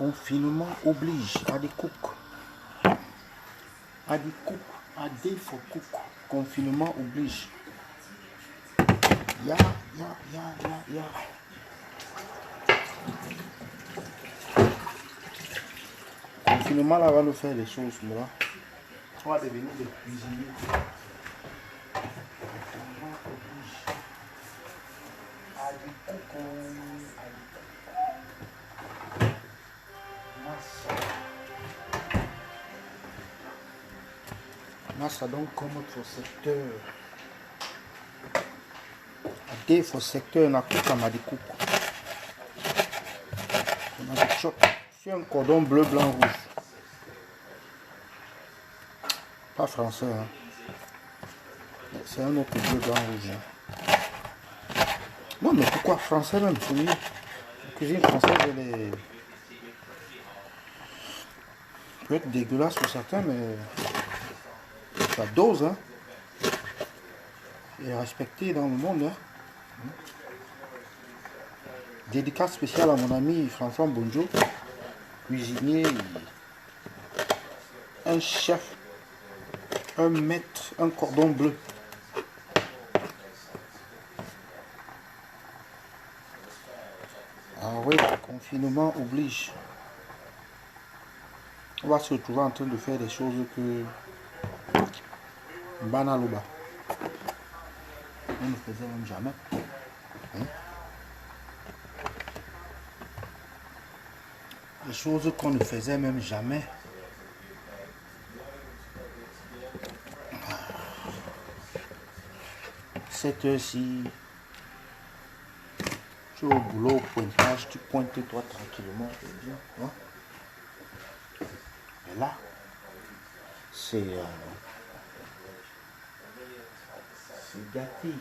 Confinement oblige. Adi cook. Adi cook. Adi for cook. Confinement oblige. Ya. Confinement là va nous faire des choses, là. On va devenir des cuisiniers. Ça donc comme notre secteur. Des faux secteurs n'a pas comme des coupes. On a des chocs sur un cordon bleu, blanc, rouge. Pas français, hein. C'est un autre bleu, blanc, rouge. Hein. Non, mais pourquoi français même? Oui. La cuisine française, elle est... peut être dégueulasse pour certains, mais la dose, hein, est respectée dans le monde. Hein. Dédicace spéciale à mon ami François Bonjo, cuisinier, un chef, un maître, un cordon bleu. Ah oui, confinement oblige. On va se retrouver en train de faire des choses que Banaloba on ne faisait même jamais. Hein? Des choses qu'on ne faisait même jamais. Cette heure-ci, tu es au boulot, au pointage, tu pointes toi tranquillement. Hein? Et là, c'est gâté.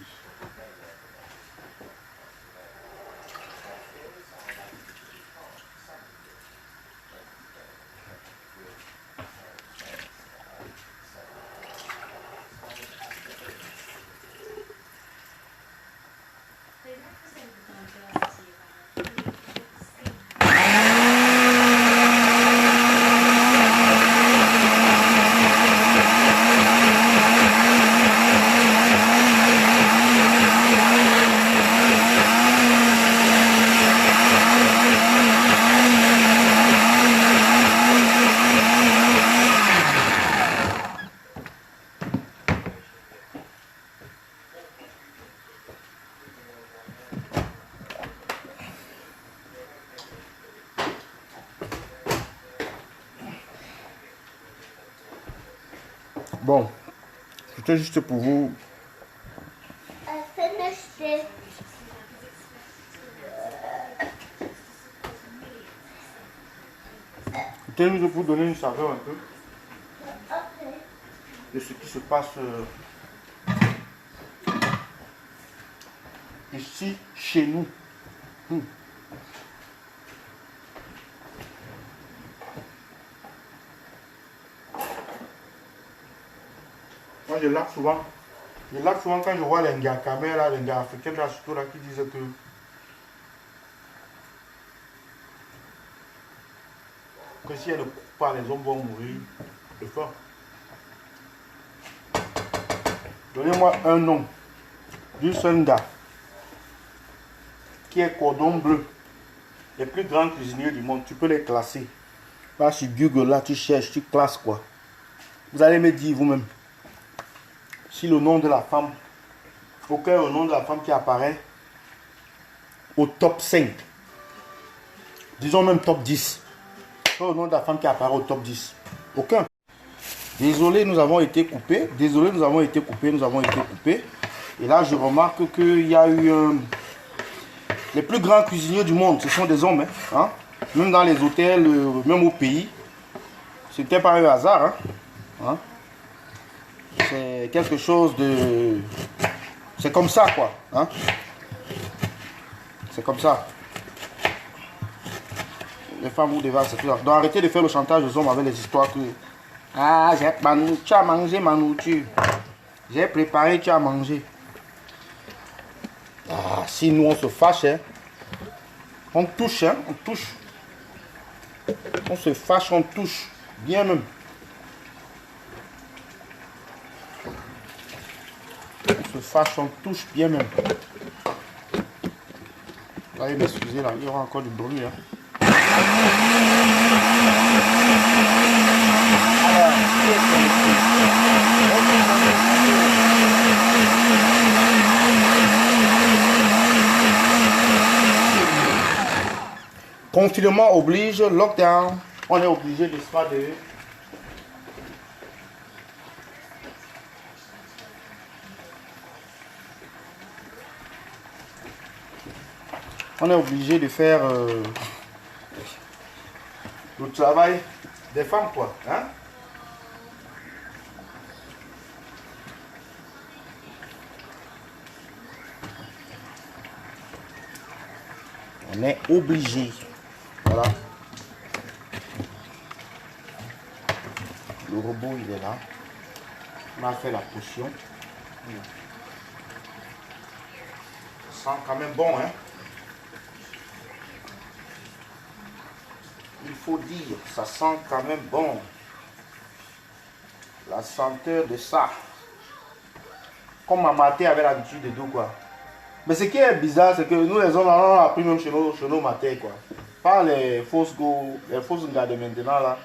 Bon, c'était juste pour vous. C'était juste pour donner une saveur un peu de ce qui se passe ici, chez nous. Moi, je lâche souvent. Quand je vois les gars camés, là, les gars africains, là, surtout là, qui disent que si elles ne coupent pas, les hommes vont mourir de faim. Donnez-moi un nom du seul gars qui est cordon bleu. Les plus grands cuisiniers du monde, tu peux les classer. Là, sur Google, là, tu cherches, tu classes quoi. Vous allez me dire vous-même. Si le nom de la femme, aucun est le nom de la femme qui apparaît au top 5. Disons même top 10. Quel est le nom de la femme qui apparaît au top 10? Aucun. Désolé, nous avons été coupés. Et là, je remarque qu'il y a eu... les plus grands cuisiniers du monde, ce sont des hommes. Hein? Même dans les hôtels, même au pays. C'était pas un hasard. Hein? C'est quelque chose de... C'est comme ça, quoi. Hein? C'est comme ça. Les femmes, vous devez accepter. Donc arrêtez de faire le chantage aux hommes avec les histoires que... Ah, tu as mangé ma nourriture. J'ai préparé, tu as mangé. Ah, si nous on se fâche, hein, on touche, hein, on touche. On se fâche, on touche. Bien même. On se fâche, on touche bien même. Allez m'excuser là, il y aura encore du bruit. Hein. Confinement oblige, lockdown, on est obligé de se faire de... On est obligé de faire le travail des femmes, quoi. Hein? On est obligé. Voilà. Le robot, il est là. On a fait la potion. Ça sent quand même bon, hein? Il faut dire, ça sent quand même bon. La senteur de ça. Comme ma maté avait l'habitude de tout, quoi. Mais ce qui est bizarre, c'est que nous les hommes, on a appris même chez nos matins, quoi. Pas les fausses gars de maintenant, là.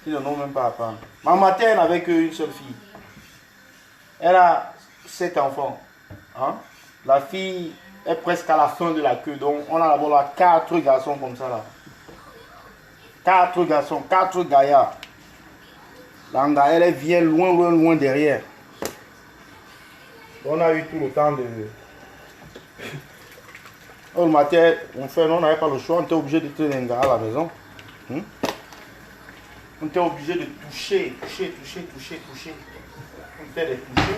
Ils ne n'ont même pas à apprendre. Ma mater, elle n'avait qu'une seule fille. Elle a 7 enfants. Hein? La fille est presque à la fin de la queue. Donc, on a d'abord là 4 garçons comme ça, là. 4 garçons, 4 gaillards. L'anga, elle vient loin, loin, loin derrière. On a eu tout le temps de... Le matin, on n'avait pas le choix, on était obligé de tenir un gars à la maison. On était obligé de toucher. On était de toucher.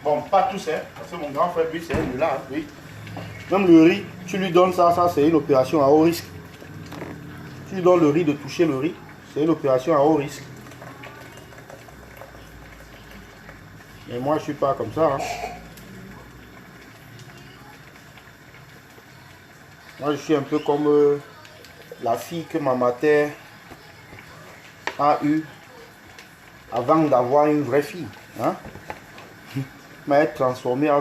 Bon, pas tous, hein, parce que mon grand frère, lui, c'est un là, oui. Même le riz, tu lui donnes ça, c'est une opération à haut risque. Tu lui donnes le riz, de toucher le riz, c'est une opération à haut risque. Mais moi, je ne suis pas comme ça. Hein. Moi, je suis un peu comme la fille que ma mère a eue avant d'avoir une vraie fille. Hein? Mais elle est transformée à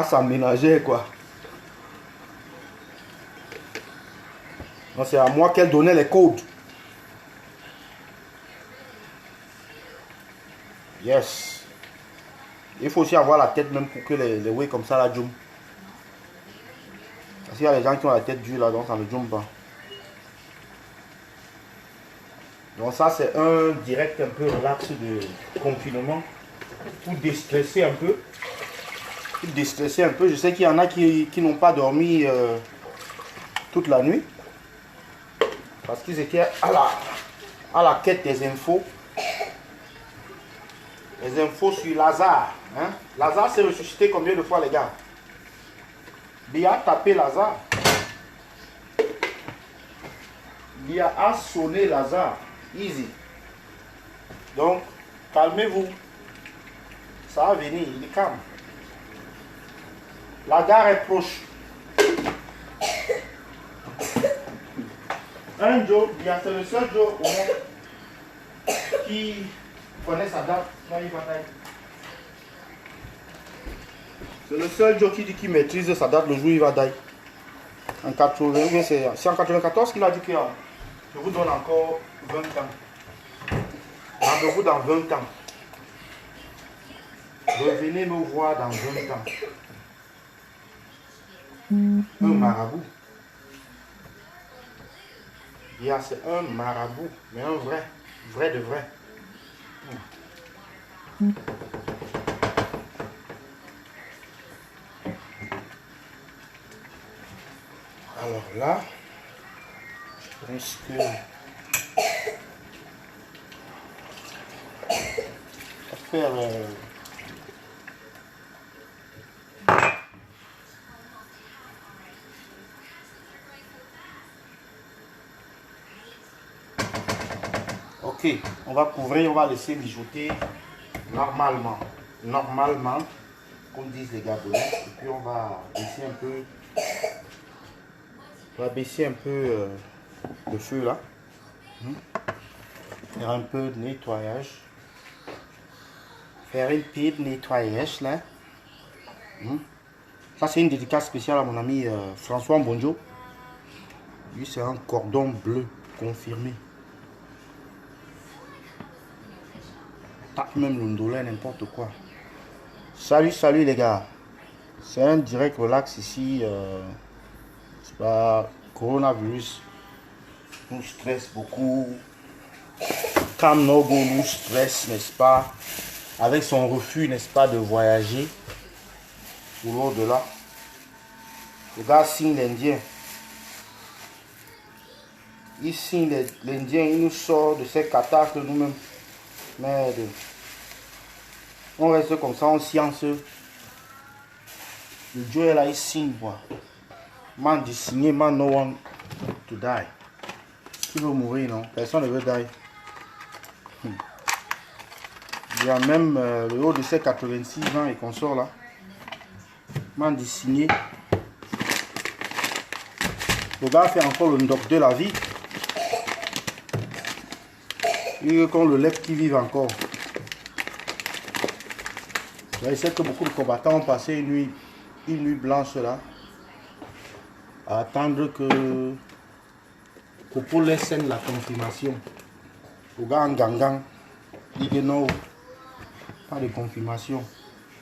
sa ménagère, quoi. C'est à moi qu'elle donnait les codes. Yes. Il faut aussi avoir la tête même pour que les way comme ça, la jump. Parce qu'il y a des gens qui ont la tête dure là, donc ça ne jump pas. Donc ça, c'est un direct un peu relax de confinement. Pour déstresser un peu. Pour déstresser un peu. Je sais qu'il y en a qui n'ont pas dormi toute la nuit. Parce qu'ils étaient à la quête des infos. Les infos sur Lazare. Hein? Lazare s'est ressuscité combien de fois, les gars? Bia tapé Lazare. Bia a sonné Lazare. Easy. Donc, calmez-vous. Ça va venir, il est calme. La gare est proche. Un Joe, Bia, c'est le seul Joe au monde qui connaît sa date. Là, il va tailler. C'est le seul Joe qui maîtrise sa date le jour où il va die. En 80, c'est en 94 qu'il a dit que je vous donne encore 20 ans. Rendez-vous dans 20 ans. Revenez me voir dans 20 ans. Un marabout. C'est un marabout, mais un vrai de vrai. Alors là, je pense que faire ok, on va couvrir, on va laisser mijoter normalement, comme disent les Gabonais, et puis on va laisser un peu On va baisser un peu le feu là. Faire un peu de nettoyage. Faire un peu de nettoyage là. Ça c'est une dédicace spéciale à mon ami François Mbonjo. Lui c'est un cordon bleu confirmé. Tape même le ndolé, n'importe quoi. Salut, salut les gars. C'est un direct relax ici. C'est pas coronavirus. Nous stresse beaucoup. Cam Nogo nous stresse, n'est-ce pas? Avec son refus, n'est-ce pas, de voyager pour l'au-delà. Le gars signe l'Indien. Il signe l'Indien, il nous sort de ces catastrophes nous-mêmes. Merde. On reste comme ça en science. Le Dieu est là, il signe quoi. Man dit signer, man no one to die. Qui veut mourir, non? Personne ne veut die. Il y a même le haut de ses 86 ans et qu'on sort là. Man dit signer. Le gars fait encore le doc de la vie. Il veut qu'on le lève qui vive encore. Il sait que beaucoup de combattants ont passé une nuit blanche là. À attendre que Popo laisse la confirmation. Le gars en gangan. Il dit non. Pas de confirmation.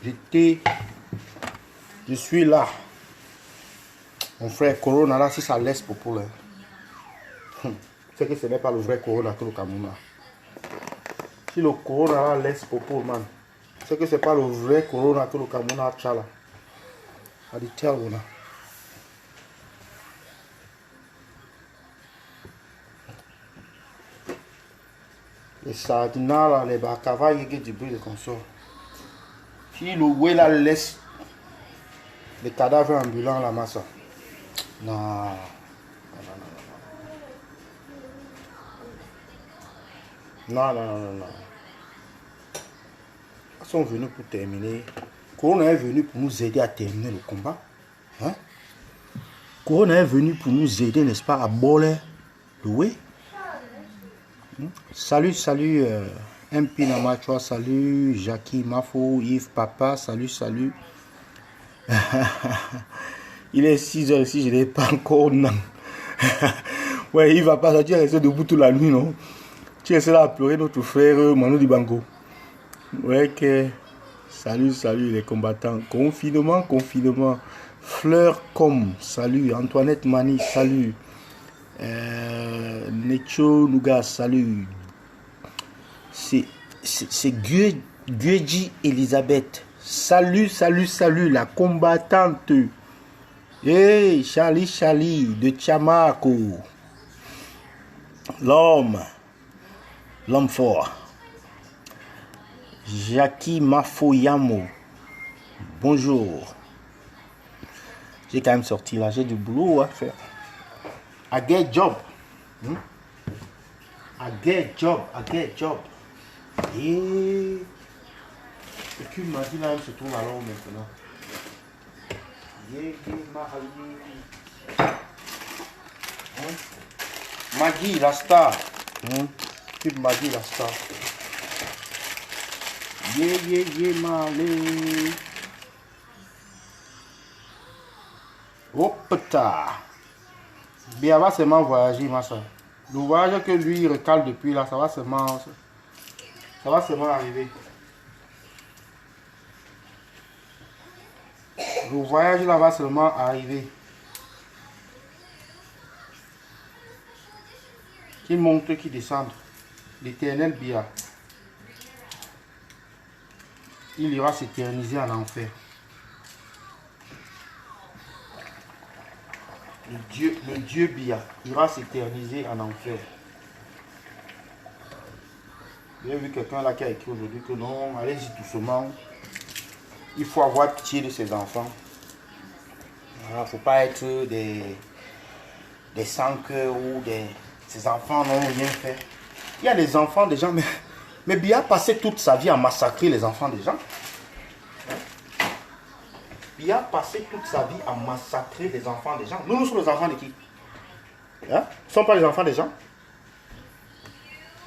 Je suis là. Mon frère Corona là, si ça laisse Popo là. C'est que ce n'est pas le vrai Corona que le Cameroun a. Si le Corona là laisse Popo, man. C'est que c'est pas le vrai Corona que le Cameroun a. Tchala. A dit tel on a. Les sardinats là, les bakava, il y a du bruit de consort. Si le ouais là laisse les cadavres ambulants la masse. Non. Non. Ils sont venus pour terminer. Corona est venu pour nous aider à terminer le combat. Hein? Corona est venu pour nous aider, n'est-ce pas, à boler le way. Salut, MP Namachoa, salut, Jackie Mafo, Yves Papa, salut. Il est 6h ici, je n'ai pas encore, non. Ouais, Yves Papa, tu es resté debout toute la nuit, non? Tu es resté là à pleurer notre frère Manu Dibango. Ouais, que... Salut, les combattants. Confinement. Fleur comme, salut. Antoinette Mani, salut. Necho Nouga, salut. C'est Gueji Elisabeth. Salut, la combattante. Hey, Charlie de Tchamako. L'homme fort. Jackie Mafoyamo. Bonjour. J'ai quand même sorti là, j'ai du boulot à faire. I get job. I get job. Et le cul m'a dit là, il se trouve alors maintenant. Maggie, la star. Cube Maggie, la star. Malé. Hopta. Bien, va seulement voyager, ma soeur. Le voyage que lui il recale depuis là, ça va seulement arriver. Le voyage là va seulement arriver. Qui monte, qui descend. L'éternel Bia. Il ira s'éterniser en enfer. Le Dieu Bia ira s'éterniser en enfer. J'ai vu quelqu'un là qui a écrit aujourd'hui que non, allez-y doucement. Il faut avoir pitié de ses enfants. Il ne faut pas être des sans-cœurs ou ces enfants n'ont rien fait. Il y a des enfants des gens, mais Bia a passé toute sa vie à massacrer les enfants des gens. Bia a passé toute sa vie à massacrer les enfants des gens. Nous sommes les enfants de qui? Hein? Nous ne sommes pas les enfants des gens.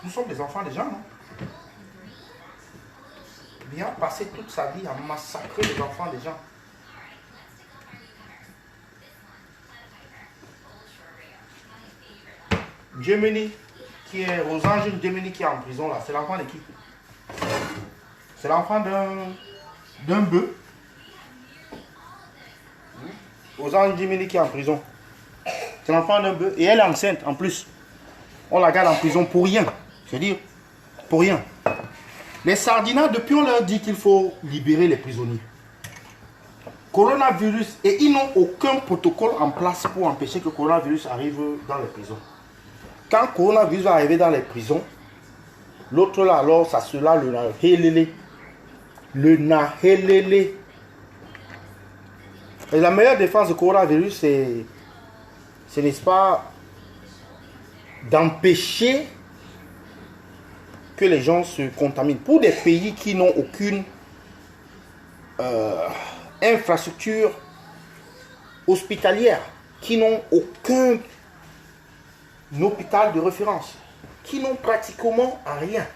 Nous sommes des enfants des gens, non? Il a passé toute sa vie à massacrer les enfants des gens. Gemini, qui est Rosange Gemini qui est en prison là, c'est l'enfant de qui? C'est l'enfant d'un bœuf. Rosange Gemini qui est en prison. C'est l'enfant d'un bœuf. Et elle est enceinte en plus. On la garde en prison pour rien. C'est-à-dire, pour rien. Les Sardinats, depuis on leur dit qu'il faut libérer les prisonniers. Coronavirus, et ils n'ont aucun protocole en place pour empêcher que le coronavirus arrive dans les prisons. Quand le coronavirus va arriver dans les prisons, l'autre là, alors, ça sera le nahelele. Le nahelele. Et la meilleure défense du coronavirus, c'est, n'est-ce pas, d'empêcher que les gens se contaminent. Pour des pays qui n'ont aucune infrastructure hospitalière, qui n'ont aucun hôpital de référence, qui n'ont pratiquement rien,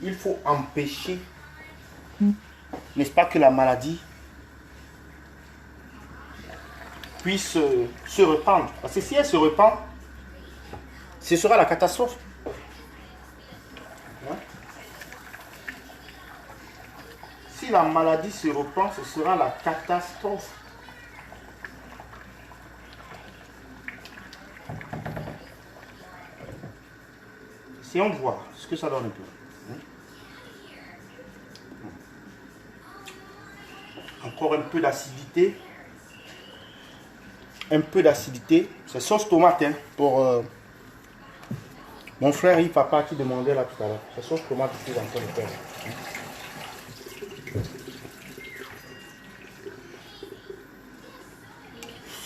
il faut empêcher, n'est-ce pas, que la maladie puisse se répandre. Parce que si elle se répand, ce sera la catastrophe. Si la maladie se répand, ce sera la catastrophe. Essayons de voir ce que ça donne un peu. Encore un peu d'acidité. Un peu d'acidité. C'est sauce tomate hein, pour mon frère Yves Papa qui demandait là tout à l'heure. C'est sauce tomate que je suis en train de faire.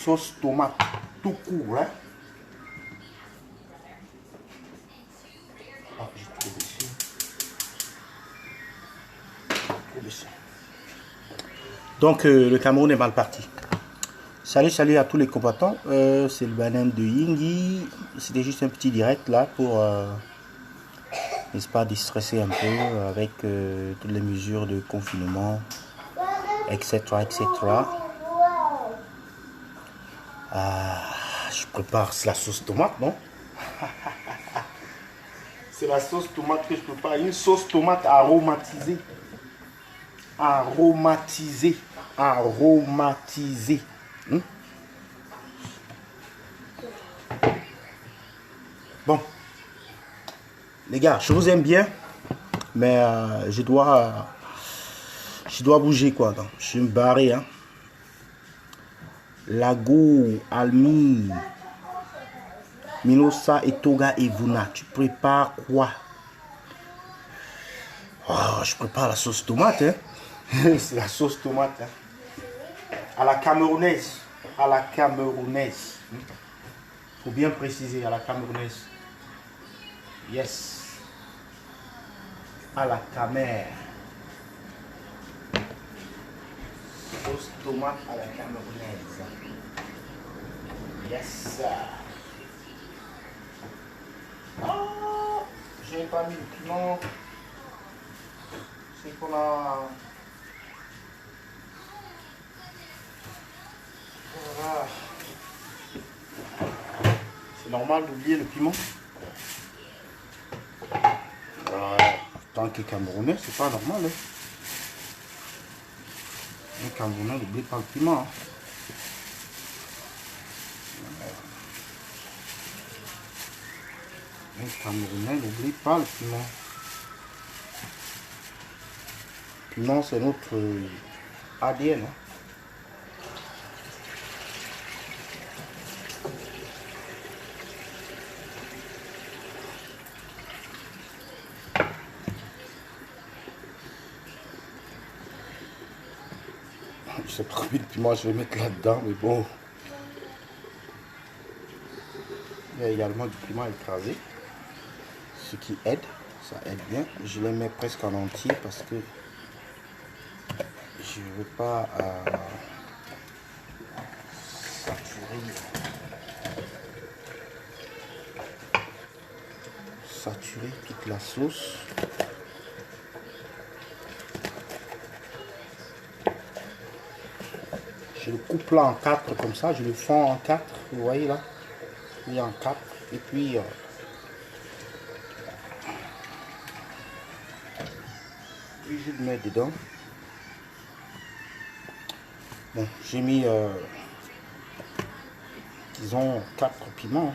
Sauce tomate tout court. Hein. Ah, j'ai trop baissé. Donc le Cameroun est mal parti. Salut à tous les combattants. C'est le banane de Yingi. C'était juste un petit direct là pour n'est-ce pas, déstresser un peu avec toutes les mesures de confinement, etc. Je prépare la sauce tomate, non? C'est la sauce tomate que je prépare. Une sauce tomate aromatisée. Aromatisée. Bon. Les gars, je vous aime bien. Mais je dois bouger quoi. Donc. Je suis me barrer. Hein. Lago, Almi, Minosa, Etoga et Vuna. Tu prépares quoi? Oh, je prépare la sauce tomate. Hein. C'est la sauce tomate. Hein. À la camerounaise. À la camerounaise. Faut bien préciser, à la camerounaise. Yes. À la camère. Sauce tomate à la camerounaise. Yes. Oh, j'ai pas mis le piment. C'est qu'on a... Voilà. C'est normal d'oublier le piment. Tant que Camerounais, c'est pas normal. Hein. Un Camerounais n'oublie pas le piment. Hein. Un Camerounais n'oublie pas le piment. Le piment, c'est notre ADN. Hein. Je sais pas combien de piment je vais mettre là-dedans, mais bon. Il y a également du piment écrasé, ce qui aide, ça aide bien. Je les mets presque en entier parce que je ne veux pas saturer saturer toute la sauce. Je le coupe là en 4 comme ça, je le fends en 4, vous voyez là, oui, en 4, et puis je le mets dedans. Bon, j'ai mis disons 4 piments.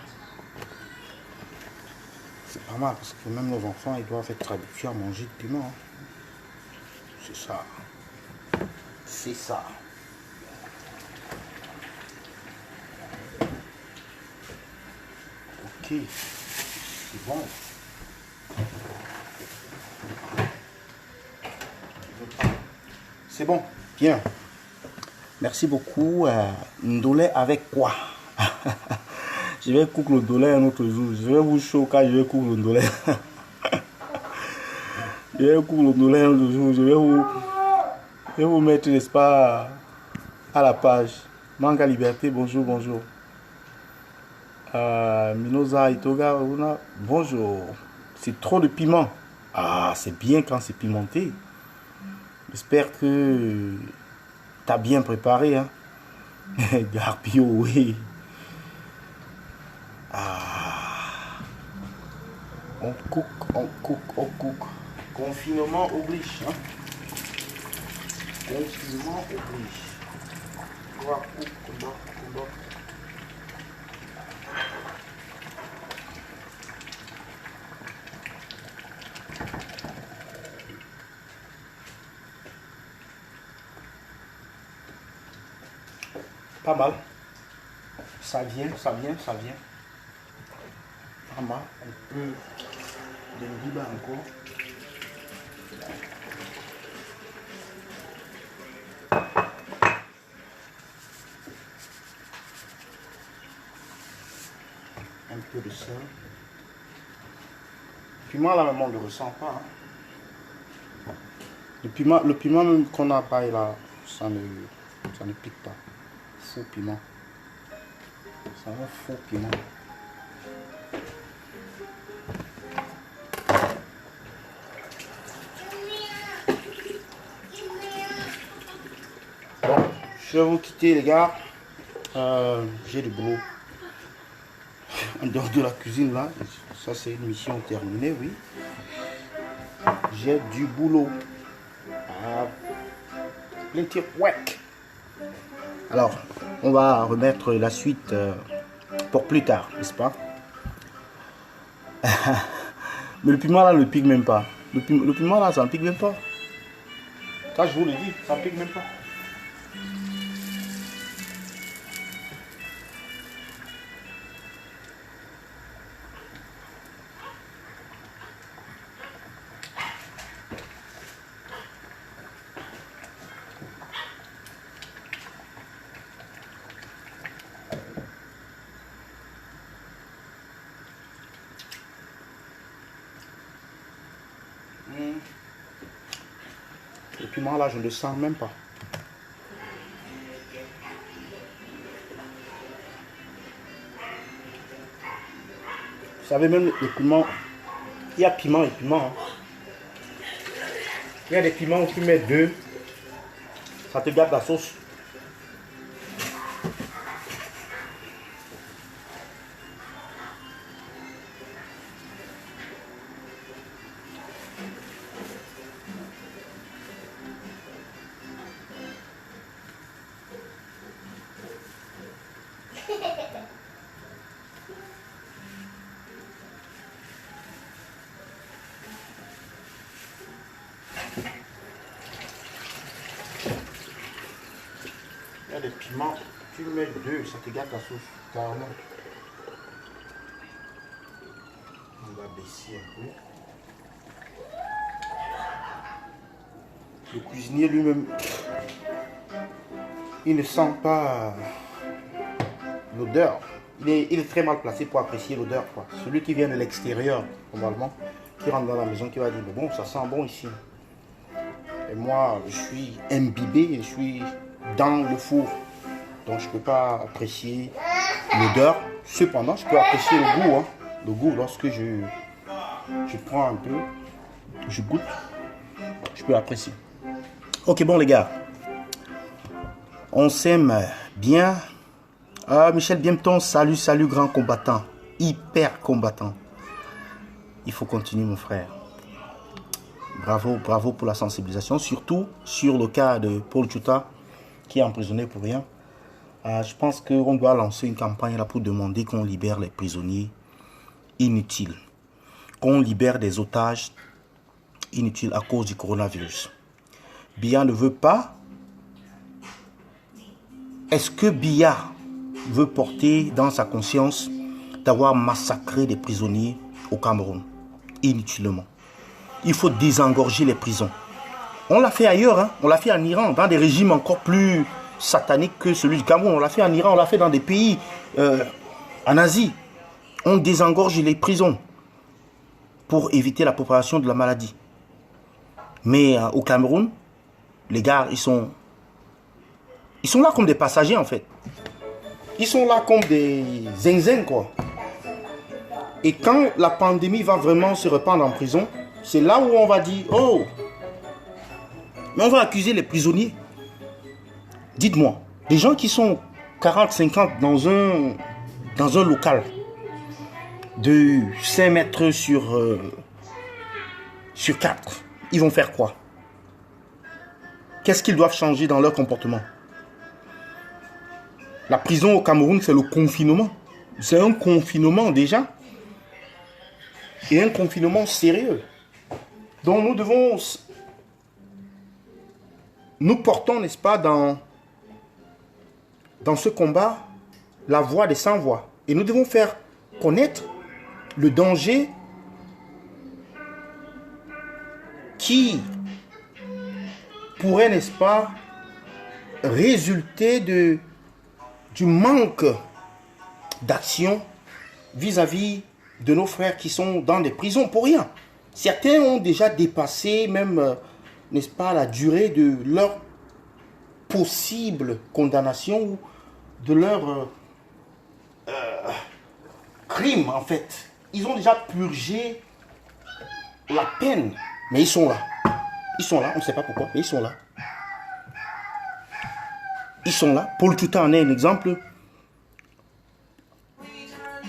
C'est pas mal parce que même nos enfants ils doivent être habitués à manger de piment. C'est ça. C'est ça. Ok. C'est bon. C'est bon. Bien. Merci beaucoup. Ndolé avec quoi? Je vais cook le ndolé un autre jour. Je vais vous chaud quand je vais cook le ndolé. Je vais cook le ndolé un autre jour. Je vais vous mettre, n'est-ce pas, à la page. Manga Liberté, bonjour, bonjour. Minosa Itoga, bonjour. C'est trop de piment. Ah, c'est bien quand c'est pimenté. J'espère que tu as bien préparé. Hein? Garbio, oui. Ah. On cook, on cook, on cook. Confinement oblige. Hein? Confinement oblige. Quoi, cook, cook. Pas mal. Ça vient. Pas mal. Un peu de riba encore. Un peu de sel. Le piment là même on ne le ressent pas. Hein. Le piment même qu'on a pas là, ça ne pique pas. Faux piment. C'est un faux piment. Bon, je vais vous quitter les gars. J'ai du boulot. En dehors de la cuisine là. Ça c'est une mission terminée, oui. J'ai du boulot. Plenty of work. Alors, on va remettre la suite pour plus tard, n'est-ce pas? Mais le piment là ne pique même pas. Le piment là, ça ne pique même pas. Ça, je vous le dis, ça ne pique même pas. Le piment là, je ne le sens même pas. Vous savez, même le piment, il y a piment et piment. Hein. Il y a des piments où tu mets 2, ça te gâte la sauce. Il y a des piments, tu mets 2, ça te gâte la sauce, carrément. On va baisser un peu. Le cuisinier lui-même, il ne sent pas l'odeur. Il est très mal placé pour apprécier l'odeur. Celui qui vient de l'extérieur, probablement, qui rentre dans la maison, qui va dire, bon, ça sent bon ici. Et moi, je suis imbibé, je suis dans le four. Donc, je ne peux pas apprécier l'odeur. Cependant, je peux apprécier le goût. Hein. Le goût lorsque je Je prends un peu, je goûte, je peux apprécier. Ok, bon les gars, on s'aime bien. Michel Bienton, salut, salut grand combattant, hyper combattant. Il faut continuer mon frère. Bravo, bravo pour la sensibilisation, surtout sur le cas de Paul Tchouta qui est emprisonné pour rien. Je pense qu'on doit lancer une campagne là pour demander qu'on libère les prisonniers inutiles, qu'on libère des otages inutiles à cause du coronavirus. Biya ne veut pas. Est-ce que Biya veut porter dans sa conscience d'avoir massacré des prisonniers au Cameroun inutilement? Il faut désengorger les prisons. On l'a fait ailleurs, hein? On l'a fait en Iran, dans des régimes encore plus sataniques que celui du Cameroun. On l'a fait en Iran, on l'a fait dans des pays en Asie. On désengorge les prisons pour éviter la propagation de la maladie. Mais au Cameroun, les gars, ils sont là comme des passagers en fait. Ils sont là comme des zinzins quoi. Et quand la pandémie va vraiment se répandre en prison, c'est là où on va dire, oh, mais on va accuser les prisonniers. Dites-moi, des gens qui sont 40, 50 dans un local de 5 mètres sur 4, ils vont faire quoi? Qu'est-ce qu'ils doivent changer dans leur comportement? La prison au Cameroun, c'est le confinement. C'est un confinement déjà. Et un confinement sérieux. Donc nous devons... Nous portons, n'est-ce pas, dans ce combat, la voix des sans-voix. Et nous devons faire connaître le danger qui pourrait, n'est-ce pas, résulter du manque d'action vis-à-vis de nos frères qui sont dans des prisons pour rien. Certains ont déjà dépassé même, n'est-ce pas, la durée de leur possible condamnation ou de leur crime en fait. Ils ont déjà purgé la peine, mais ils sont là. Ils sont là, on ne sait pas pourquoi, mais ils sont là. Ils sont là. Paul Tchouta en est un exemple.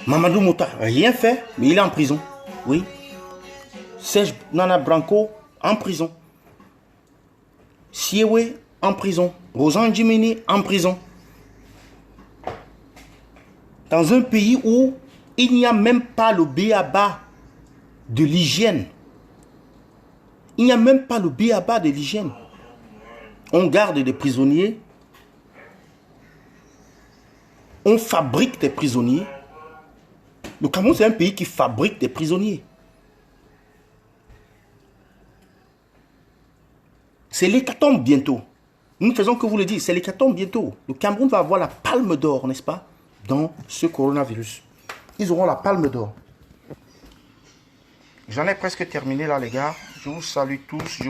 Mamadou Mouta, rien fait, mais il est en prison. Oui. Serge Nana Branco, en prison. Siewe, en prison. Rosan Djimini, en prison. Dans un pays où il n'y a même pas le b.a.-ba de l'hygiène. Il n'y a même pas le b.a.-ba de l'hygiène. On garde des prisonniers. On fabrique des prisonniers. Le Cameroun, c'est un pays qui fabrique des prisonniers. C'est l'hécatombe bientôt. Nous ne faisons que vous le dire, c'est l'hécatombe bientôt. Le Cameroun va avoir la palme d'or, n'est-ce pas, dans ce coronavirus. Ils auront la palme d'or. J'en ai presque terminé là, les gars. Je vous salue tous.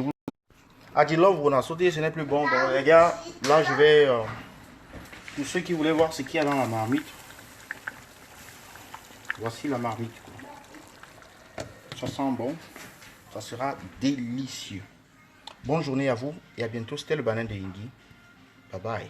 Adilov, on a sauté, ce n'est plus bon. Donc, les gars, là, je vais... pour ceux qui voulaient voir ce qu'il y a dans la marmite, voici la marmite. Ça sent bon. Ça sera délicieux. Bonne journée à vous et à bientôt. C'était le Banane de Yingi. Bye bye.